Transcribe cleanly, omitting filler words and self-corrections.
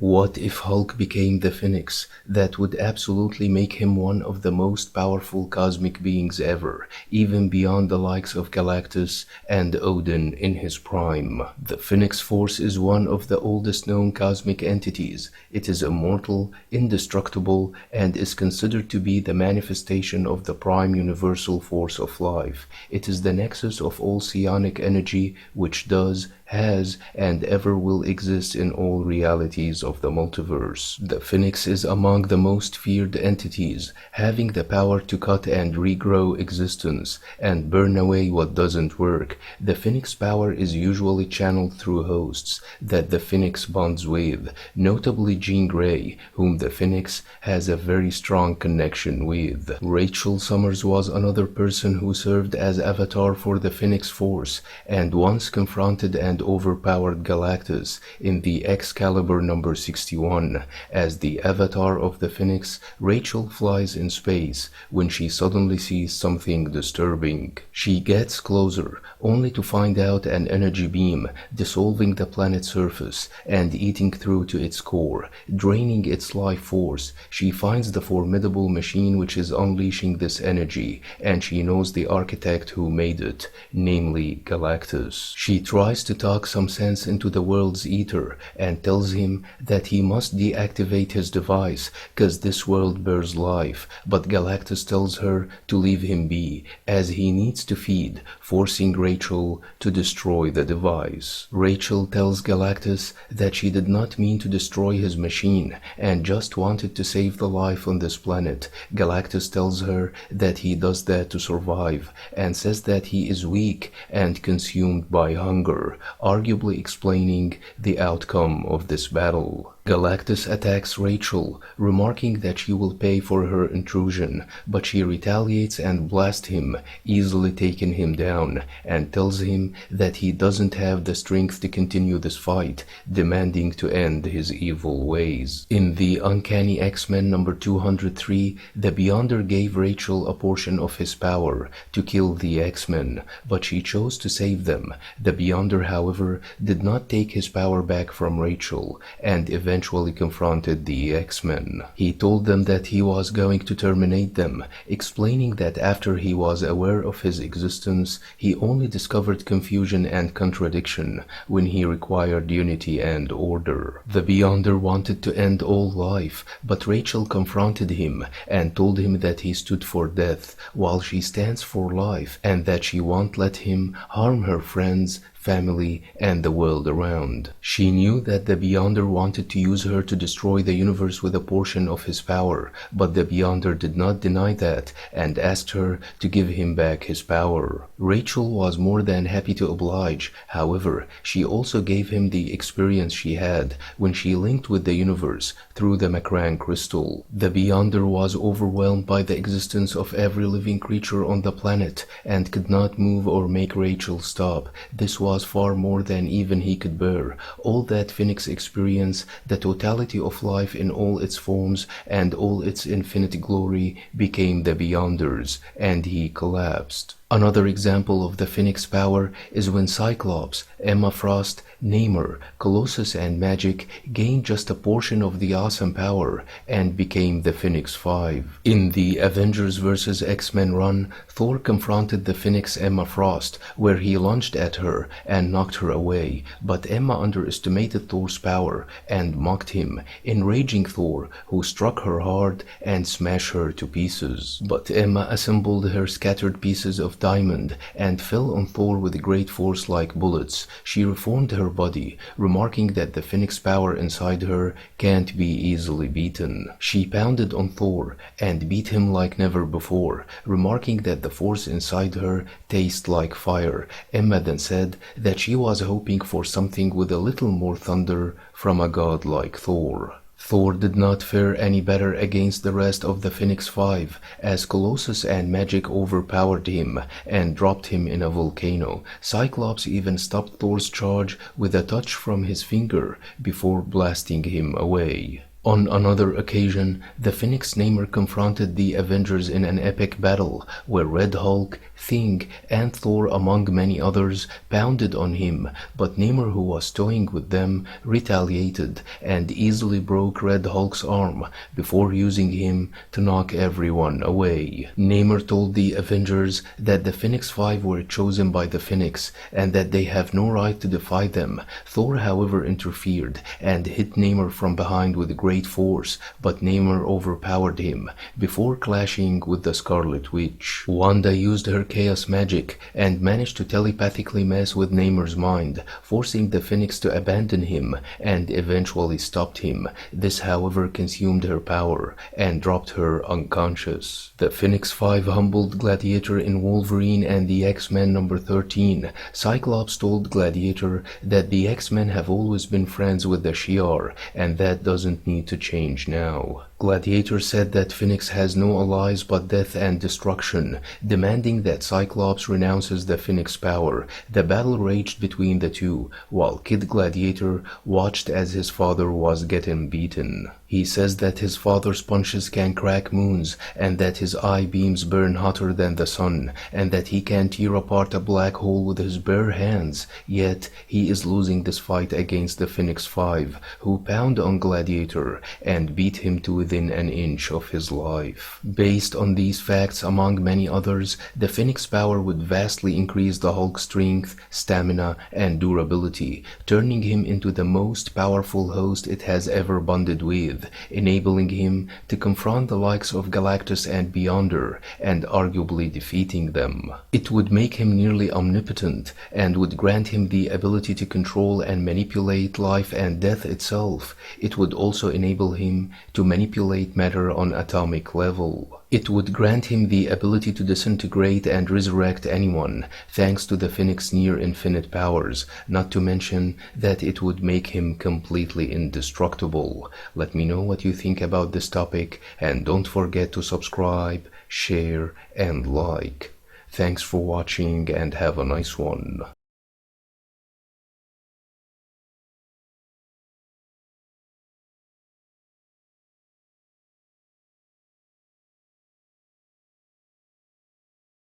What if Hulk became the Phoenix? That would absolutely make him one of the most powerful cosmic beings ever, even beyond the likes of Galactus and Odin in his prime. The Phoenix Force is one of the oldest known cosmic entities. It is immortal, indestructible, and is considered to be the manifestation of the prime universal force of life. It is the nexus of all psionic energy, which does, has, and ever will exist in all realities of the multiverse. The Phoenix is among the most feared entities, having the power to cut and regrow existence and burn away what doesn't work. The Phoenix power is usually channeled through hosts that the Phoenix bonds with, notably Jean Grey, whom the Phoenix has a very strong connection with. Rachel Summers was another person who served as avatar for the Phoenix Force and once confronted and overpowered Galactus in the Excalibur number 61. As the avatar of the Phoenix, Rachel flies in space when she suddenly sees something disturbing. She gets closer, only to find out an energy beam dissolving the planet's surface and eating through to its core, draining its life force. She finds the formidable machine which is unleashing this energy, and she knows the architect who made it, namely Galactus. She tries to talk some sense into the world's eater and tells him that he must deactivate his device cause this world bears life, but Galactus tells her to leave him be as he needs to feed, forcing Rachel to destroy the device. Rachel tells Galactus that she did not mean to destroy his machine and just wanted to save the life on this planet. Galactus tells her that he does that to survive and says that he is weak and consumed by hunger, arguably explaining the outcome of this battle. Galactus attacks Rachel, remarking that she will pay for her intrusion, but she retaliates and blasts him, easily taking him down, and tells him that he doesn't have the strength to continue this fight, demanding to end his evil ways. In the Uncanny X-Men number 203, the Beyonder gave Rachel a portion of his power to kill the X-Men, but she chose to save them. The Beyonder, however, did not take his power back from Rachel, and eventually confronted the X-Men. He told them that he was going to terminate them, explaining that after he was aware of his existence, he only discovered confusion and contradiction when he required unity and order. The Beyonder wanted to end all life, but Rachel confronted him and told him that he stood for death while she stands for life, and that she won't let him harm her friends, family, and the world around. She knew that the Beyonder wanted to use her to destroy the universe with a portion of his power, but the Beyonder did not deny that and asked her to give him back his power. Rachel was more than happy to oblige. However, she also gave him the experience she had when she linked with the universe through the Macran crystal. The Beyonder was overwhelmed by the existence of every living creature on the planet and could not move or make Rachel stop. This was far more than even he could bear. All that Phoenix experience, the totality of life in all its forms and all its infinite glory, became the Beyonder's, and he collapsed. Another example of the Phoenix power is when Cyclops, Emma Frost, Namor, Colossus, and Magik gained just a portion of the awesome power and became the Phoenix Five. In the Avengers vs. X-Men run, Thor confronted the Phoenix Emma Frost, where he lunged at her and knocked her away, but Emma underestimated Thor's power and mocked him, enraging Thor, who struck her hard and smashed her to pieces. But Emma assembled her scattered pieces of diamond and fell on Thor with great force like bullets. She reformed her body, remarking that the Phoenix power inside her can't be easily beaten. She pounded on Thor and beat him like never before, remarking that the force inside her tastes like fire. Emma then said that she was hoping for something with a little more thunder from a god like Thor. Thor did not fare any better against the rest of the Phoenix Five, as Colossus and Magik overpowered him and dropped him in a volcano. Cyclops even stopped Thor's charge with a touch from his finger before blasting him away. On another occasion, the Phoenix Namor confronted the Avengers in an epic battle where Red Hulk, Thing, and Thor, among many others, pounded on him, but Namor, who was toying with them, retaliated and easily broke Red Hulk's arm before using him to knock everyone away. Namor told the Avengers that the Phoenix Five were chosen by the Phoenix and that they have no right to defy them. Thor, however, interfered and hit Namor from behind with great force, but Namor overpowered him before clashing with the Scarlet Witch. Wanda used her chaos magic and managed to telepathically mess with Namor's mind, forcing the Phoenix to abandon him and eventually stopped him. This, however, consumed her power and dropped her unconscious. The Phoenix Five humbled Gladiator in Wolverine and the X-Men number 13. Cyclops told Gladiator that the X-Men have always been friends with the Shi'ar and that doesn't need to change now. Gladiator said that Phoenix has no allies but death and destruction, demanding that Cyclops renounces the Phoenix power. The battle raged between the two, while Kid Gladiator watched as his father was getting beaten. He says that his father's punches can crack moons, and that his eye beams burn hotter than the sun, and that he can tear apart a black hole with his bare hands. Yet, he is losing this fight against the Phoenix Five, who pound on Gladiator and beat him to within an inch of his life. Based on these facts, among many others, the Phoenix power would vastly increase the Hulk's strength, stamina, and durability, turning him into the most powerful host it has ever bonded with, enabling him to confront the likes of Galactus and Beyonder, and arguably defeating them. It would make him nearly omnipotent, and would grant him the ability to control and manipulate life and death itself. It would also enable him to manipulate matter on atomic level. It would grant him the ability to disintegrate and resurrect anyone, thanks to the Phoenix's near-infinite powers, not to mention that it would make him completely indestructible. Let me know what you think about this topic, and don't forget to subscribe, share, and like. Thanks for watching, and have a nice one.